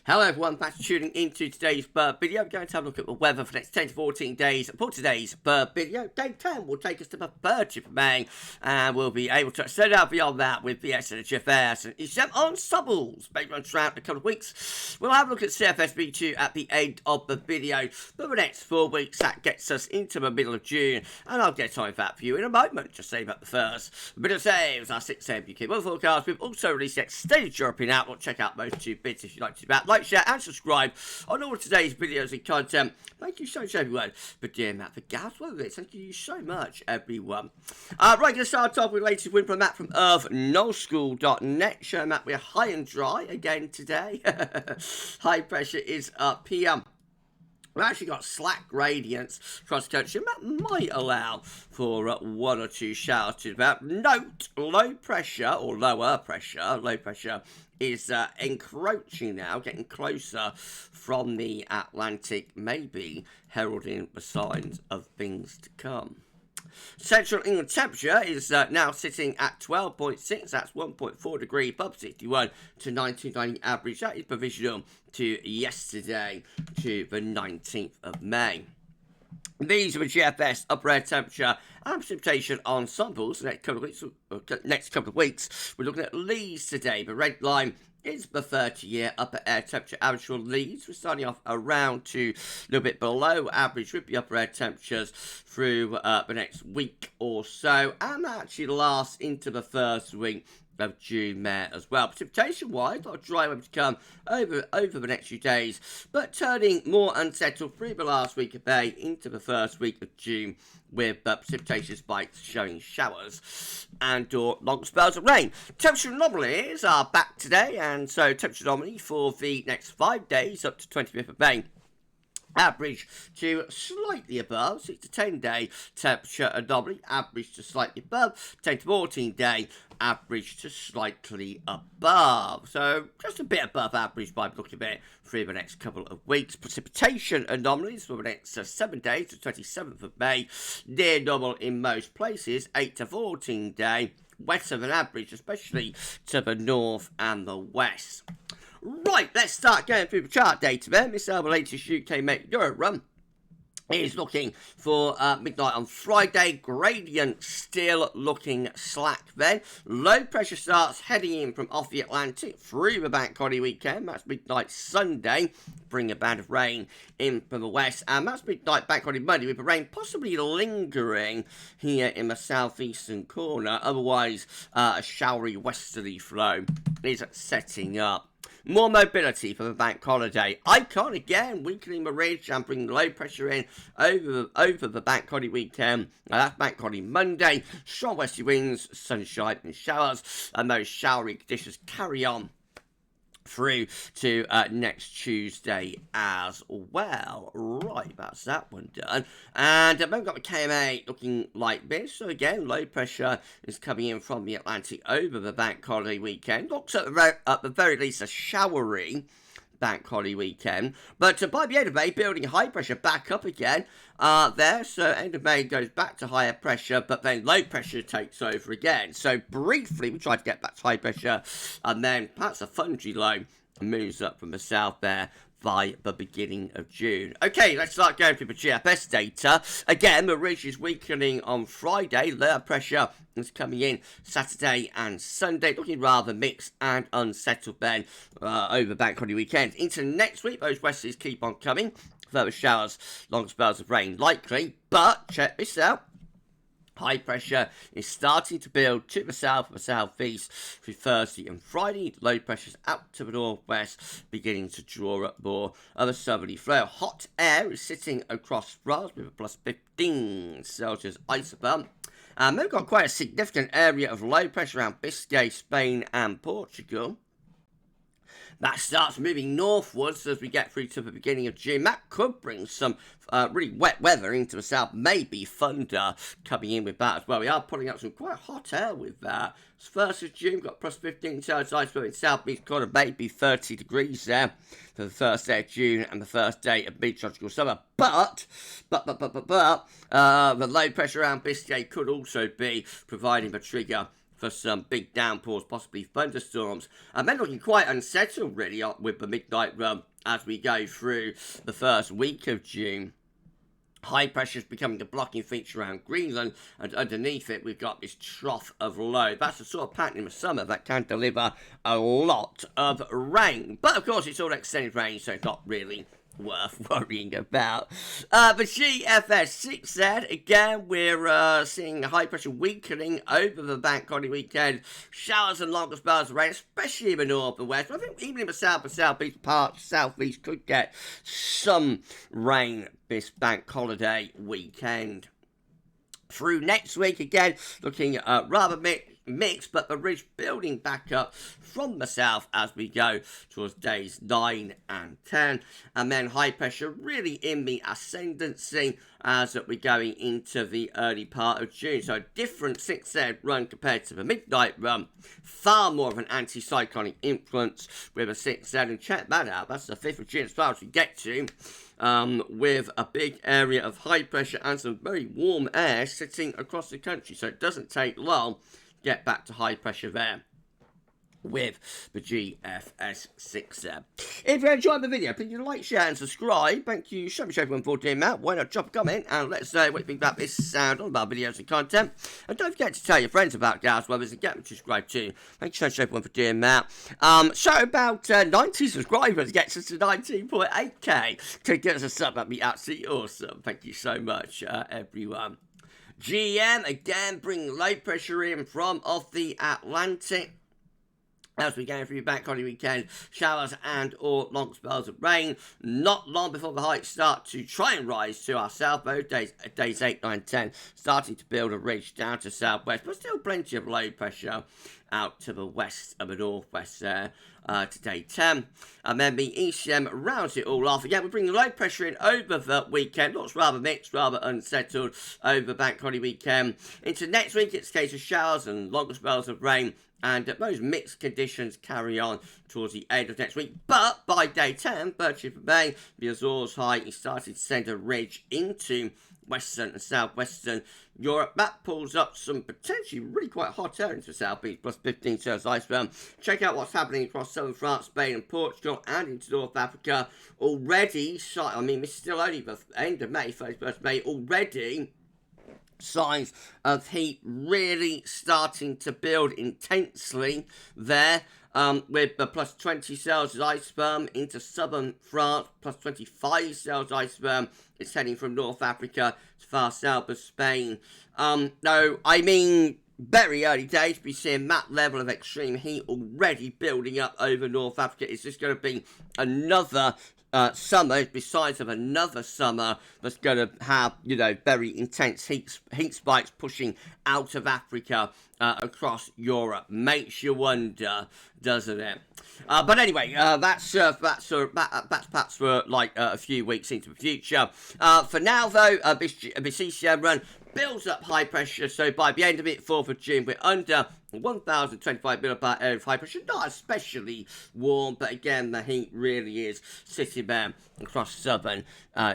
Hello everyone, thanks for tuning into today's bird video. We're going to have a look at the weather for the next 10 to 14 days. For today's bird video, day 10 will take us to the 30th of May, and we'll be able to extend out beyond that with the GFS and ECM ensembles. Maybe on throughout a couple of weeks. We'll have a look at CFS V2 at the end of the video. For the next 4 weeks, that gets us into the middle of June, and I'll get time for that for you in a moment. Just save up the first. A bit of saves, our 6 AM UK weather forecast. We've also released the extended European outlook. Check out those 2 bits if you'd like to. Like, share and subscribe on all of today's videos and content. Thank you so much everyone for doing that for GavsWeatherVids. Thank you so much everyone. Right, going to start off with the latest wind from map from earth.nullschool.net, showing that we're high and dry again today. High pressure is up here. We've actually got slack gradients across the country, and that might allow for 1 or 2 showers to develop. Note, low pressure is encroaching now, getting closer from the Atlantic, maybe heralding the signs of things to come. Central England temperature is now sitting at 12.6, that's 1.4 degrees above 61 to 1990 average. That is provisional to yesterday, to the 19th of May. These are the GFS upper air temperature and precipitation ensembles the next couple of weeks. We're looking at Leeds today. The red line is the 30-year upper air temperature average for Leeds. We're starting off around to a little bit below average with the upper air temperatures through the next week or so, and that actually lasts into the first week of June there as well. Precipitation-wise, a lot of dry weather to come over the next few days, but turning more unsettled through the last week of May into the first week of June, with precipitation spikes showing showers and or long spells of rain. Temperature anomalies are back today, and so temperature anomaly for the next 5 days up to 25th of May. Average to slightly above 6 to 10 day temperature anomaly, average to slightly above 10 to 14 day, average to slightly above. So just a bit above average by the look of it for the next couple of weeks. Precipitation anomalies for the next 7 days to 27th of May, near normal in most places, 8 to 14 day, wetter than average, especially to the north and the west. Right, let's start going through the chart data then. This is our latest UK Met Euro run. Is looking for midnight on Friday. Gradient still looking slack then. Low pressure starts heading in from off the Atlantic through the bank holiday weekend. That's midnight Sunday. Bring a band of rain in from the west. And that's midnight bank holiday Monday, with the rain possibly lingering here in the southeastern corner. Otherwise, a showery westerly flow is setting up. More mobility for the bank holiday. Icon again weakening the ridge and bringing low pressure in over the bank holiday weekend. Now that's bank holiday Monday. Strong westerly winds, sunshine and showers, and those showery conditions carry on through to next Tuesday as well. Right, that's that one done. And then we've got the KMA looking like this. So again, low pressure is coming in from the Atlantic over the bank holiday weekend. Looks at the very least a showery bank holiday weekend, but by the end of May, building high pressure back up again there. So end of May goes back to higher pressure, but then low pressure takes over again. So briefly we tried to get back to high pressure, and then perhaps a Thundery low moves up from the south there by the beginning of June. Okay, let's start going through the GFS data. Again, the ridge is weakening on Friday. Lower pressure is coming in Saturday and Sunday, looking rather mixed and unsettled then over bank holiday weekend. Into next week, those westerlies keep on coming. Further showers, long spells of rain likely, but check this out. High pressure is starting to build to the south and the southeast through Thursday and Friday. Low pressures out to the northwest, beginning to draw up more of a southerly flow. Hot air is sitting across France with a plus 15 Celsius isobump. And we've got quite a significant area of low pressure around Biscay, Spain and Portugal. That starts moving northwards as we get through to the beginning of June. That could bring some really wet weather into the south. Maybe thunder coming in with that as well. We are pulling up some quite hot air with that. It's 1st of June, got plus 15 Celsius ice in southeast corner, maybe 30 degrees there for the first day of June and the first day of mid-tropical summer. But the low pressure around Biscay could also be providing the trigger for some big downpours, possibly thunderstorms. And then looking quite unsettled, really, with the midnight run as we go through the first week of June. High pressure is becoming a blocking feature around Greenland, and underneath it we've got this trough of low. That's the sort of pattern in the summer that can deliver a lot of rain. But of course it's all extended range, so it's not really worth worrying about. The GFS 6Z, again, we're seeing high pressure weakening over the bank holiday weekend. Showers and longer spells of rain, especially in the north and west. I think even in the south and southeast parts, southeast could get some rain this bank holiday weekend. Through next week, again, looking rather mixed, but the ridge building back up from the south as we go towards days 9 and 10. And then high pressure really in the ascendancy as we're going into the early part of June. So a different 6Z run compared to the midnight run. Far more of an anticyclonic influence with a 6Z. And check that out. That's the 5th of June as far as we get to. With a big area of high pressure and some very warm air sitting across the country. So it doesn't take long to get back to high pressure there with the GFS 6Z. If you enjoyed the video, please like, share and subscribe. Thank you so much everyone for doing that. Why not drop a comment and let us know what you think about this sound, all about videos and content. And don't forget to tell your friends about GavsWeatherVids and get them to subscribe too. Thank you so much everyone for doing that. So about 90 subscribers gets us to 19.8k. To get us a sub, that'd be absolutely awesome. Thank you so much everyone. GM again bringing low pressure in from off the Atlantic. As we go through bank holiday weekend, showers and or long spells of rain. Not long before the heights start to try and rise to our south mode. Days 8, 9, 10, starting to build a ridge down to southwest, but still plenty of low pressure out to the west and the northwest there to day 10. And then the ECM rounds it all off. Again, we're bringing low pressure in over the weekend. Looks rather mixed, rather unsettled over bank holiday weekend. Into next week, it's a case of showers and longer spells of rain. And those mixed conditions carry on towards the end of next week. But by day 10, 30th of May, the Azores high is starting to send a ridge into western and southwestern Europe. That pulls up some potentially really quite hot air into the southeast, plus 15 Celsius iceberg. Check out what's happening across southern France, Spain and Portugal and into North Africa. Already, I mean, this is still only the end of May, 31st May, already signs of heat really starting to build intensely there, with the plus 20 Celsius iceberg into southern France, plus 25 Celsius iceberg. It's heading from North Africa to far south of Spain. No, I mean, very early days to be seeing that level of extreme heat already building up over North Africa. It's just going to be another summer, besides of another summer that's going to have, you know, very intense heat spikes pushing out of Africa across Europe. Makes you wonder, doesn't it? But anyway, that's perhaps for like a few weeks into the future. For now, though, this ECM run builds up high pressure, so by the end of it, 4th of June, we're under 1,025 millibar area of high pressure. Not especially warm, but again, the heat really is sitting there across southern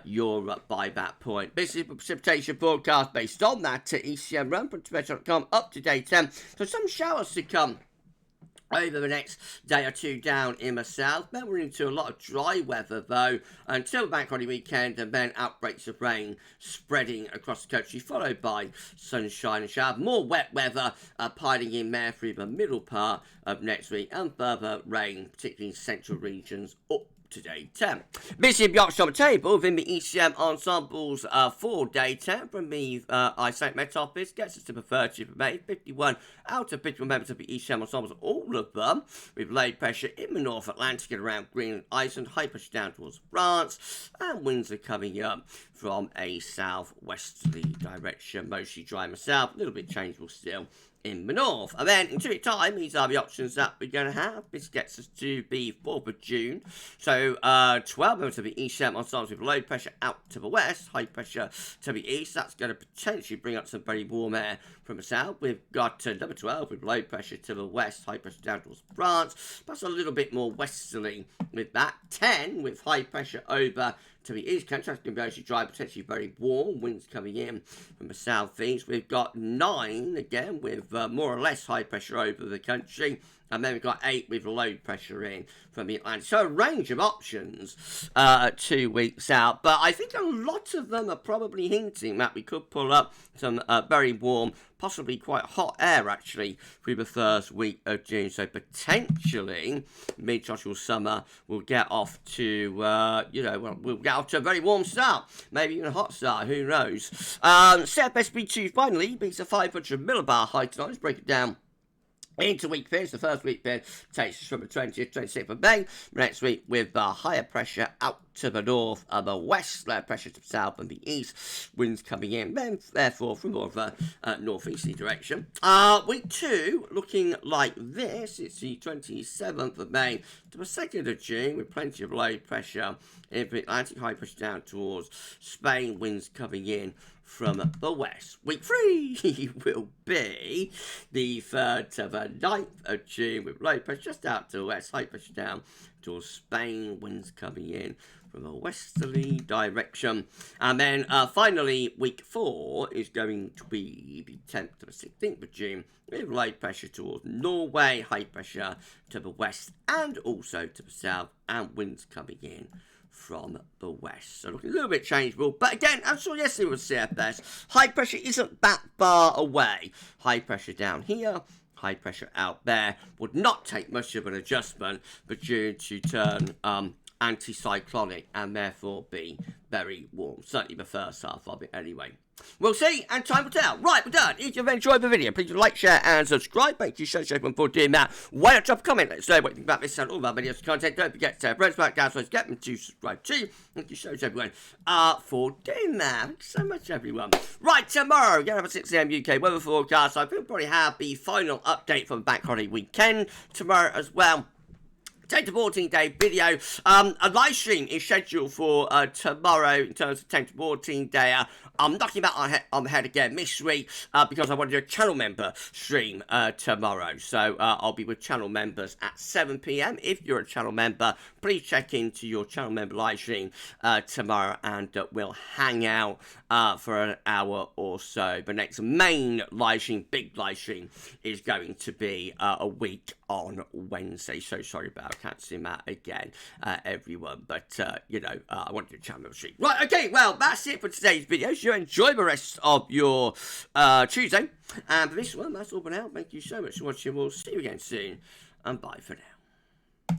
Europe by that point. This is the precipitation forecast based on that ECM run from Twitter.com up to day 10. So some showers to come over the next day or two down in the south. Then we're into a lot of dry weather, though, until the bank holiday weekend, and then outbreaks of rain spreading across the country, followed by sunshine and shower. More wet weather piling in there through the middle part of next week, and further rain, particularly in central regions, up to day 10. This is the option on the table within the ECM ensembles for day 10 from the ISAC Met Office. Gets us to the 30th of May. 51 out of 51 members of the ECM ensembles, all of them with low pressure in the North Atlantic and around Greenland, Iceland, high pressure down towards France, and winds are coming up from a southwesterly direction. Mostly dry in the south, a little bit changeable still in the north. And then in 2 weeks' time, these are the options that we're going to have. This gets us to the 4th of June. So 12 members of the ECM ensembles with low pressure out to the west, high pressure to the east. That's going to potentially bring up some very warm air from the south. We've got number 12 with low pressure to the west, high pressure down towards France. That's a little bit more westerly with that. 10 with high pressure over to the east country. That's going to be mostly dry, potentially very warm. Winds coming in from the southeast. We've got 9 again with more or less high pressure over the country. And then we've got 8 with low pressure in from the Atlantic. So a range of options 2 weeks out. But I think a lot of them are probably hinting that we could pull up some very warm, possibly quite hot air, actually, through the first week of June. So potentially, mid-tropical summer will get off to, we'll get off to a very warm start. Maybe even a hot start, who knows. CFS V2 finally beats a 500 millibar high tonight. Let's break it down into week periods. The first week period takes us from the 20th, 26th of May. Next week with higher pressure out to the north and the west, lower pressure to the south and the east. Winds coming in, then therefore from more of a northeasterly direction. Week 2 looking like this. It's the 27th of May to the 2nd of June with plenty of low pressure in the Atlantic, high pressure down towards Spain. Winds coming in from the west. Week 3 will be the 3rd to the 9th of June with low pressure just out to the west, high pressure down towards Spain, winds coming in from a westerly direction. And then finally, week 4 is going to be the 10th to the 16th of June with low pressure towards Norway, high pressure to the west and also to the south, and winds coming in from the west. So looking a little bit changeable. But again, as I saw yesterday with CFS, high pressure isn't that far away. High pressure down here, high pressure out there would not take much of an adjustment for June to turn anticyclonic and therefore be very warm. Certainly the first half of it anyway. We'll see, and time will tell. Right, we're done. If you've enjoyed the video, please like, share, and subscribe. Thank you so much for doing that. Why not drop a comment? Let us know what you think about this and all of our videos content. Don't forget to tell friends about GavsWeatherVids. Get them to subscribe too. Thank you so much, everyone, for doing that. Thank you so much, everyone. Right, tomorrow, we're going to have a 6 AM UK weather forecast. I think we'll probably have the final update from the bank holiday weekend tomorrow as well. 10 to 14 day video. A live stream is scheduled for tomorrow in terms of 10 to 14 day. I'm knocking that on the head again this week because I want to do a channel member stream tomorrow. So I'll be with channel members at 7 PM. If you're a channel member, please check into your channel member live stream tomorrow and we'll hang out for an hour or so. The next main live stream, big live stream, is going to be a week on Wednesday. So sorry about cancelling that again, everyone. But, I want to do a channel member stream. Right, okay, well, that's it for today's video. So you enjoy the rest of your Tuesday. And for this one, that's all for now. Thank you so much for watching. We'll see you again soon. And bye for now.